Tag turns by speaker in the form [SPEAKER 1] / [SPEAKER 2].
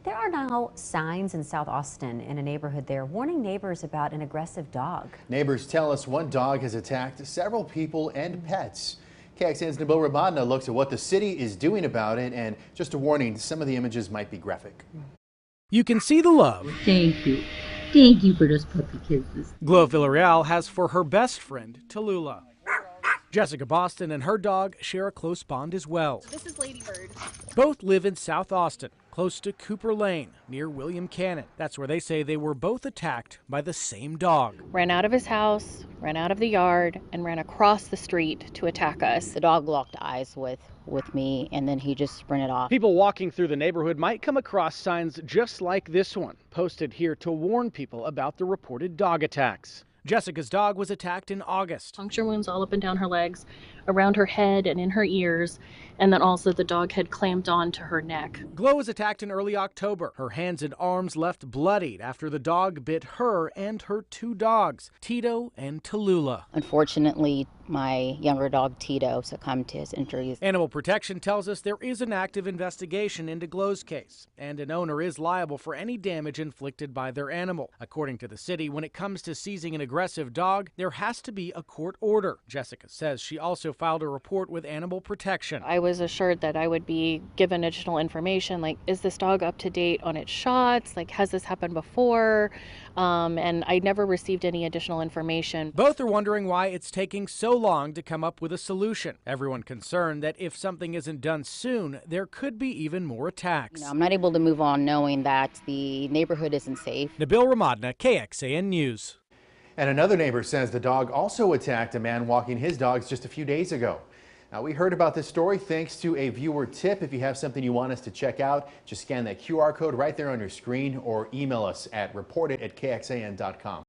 [SPEAKER 1] There are now signs in South Austin in a neighborhood there warning neighbors about an aggressive dog.
[SPEAKER 2] Neighbors tell us one dog has attacked several people and pets. KXAN's Nabil Ramadna looks at what the city is doing about it, and just a warning, some of the images might be graphic.
[SPEAKER 3] You can see the love.
[SPEAKER 4] Thank you. Thank you for those puppy kisses.
[SPEAKER 3] Glo Villarreal has for her best friend, Tallulah. Jessica Boston and her dog share a close bond as well.
[SPEAKER 5] This is Ladybird.
[SPEAKER 3] Both live in South Austin, close to Cooper Lane, near William Cannon. That's where they say they were both attacked by the same dog.
[SPEAKER 5] Ran out of his house, ran out of the yard, and ran across the street to attack us.
[SPEAKER 6] The dog locked eyes with me, and then he just sprinted off.
[SPEAKER 3] People walking through the neighborhood might come across signs just like this one, posted here to warn people about the reported dog attacks. Jessica's dog was attacked in August.
[SPEAKER 5] Puncture wounds all up and down her legs, around her head and in her ears, and then also the dog had clamped on to her neck.
[SPEAKER 3] Glo was attacked in early October. Her hands and arms left bloodied after the dog bit her and her two dogs, Tito and Tallulah.
[SPEAKER 6] Unfortunately, my younger dog Tito succumbed to his injuries.
[SPEAKER 3] Animal Protection tells us there is an active investigation into Glo's case, and an owner is liable for any damage inflicted by their animal. According to the city, when it comes to seizing an aggressive dog, there has to be a court order. Jessica says she also filed a report with Animal Protection.
[SPEAKER 5] I was assured that I would be given additional information, like, is this dog up to date on its shots? Like, has this happened before? And I never received any additional information.
[SPEAKER 3] Both are wondering why it's taking so long to come up with a solution. Everyone concerned that if something isn't done soon, there could be even more attacks.
[SPEAKER 6] I'm not able to move on knowing that the neighborhood isn't safe.
[SPEAKER 3] Nabil Ramadna, KXAN News.
[SPEAKER 2] And another neighbor says the dog also attacked a man walking his dogs just a few days ago. Now, we heard about this story thanks to a viewer tip. If you have something you want us to check out, just scan that QR code right there on your screen or email us at report@kxan.com.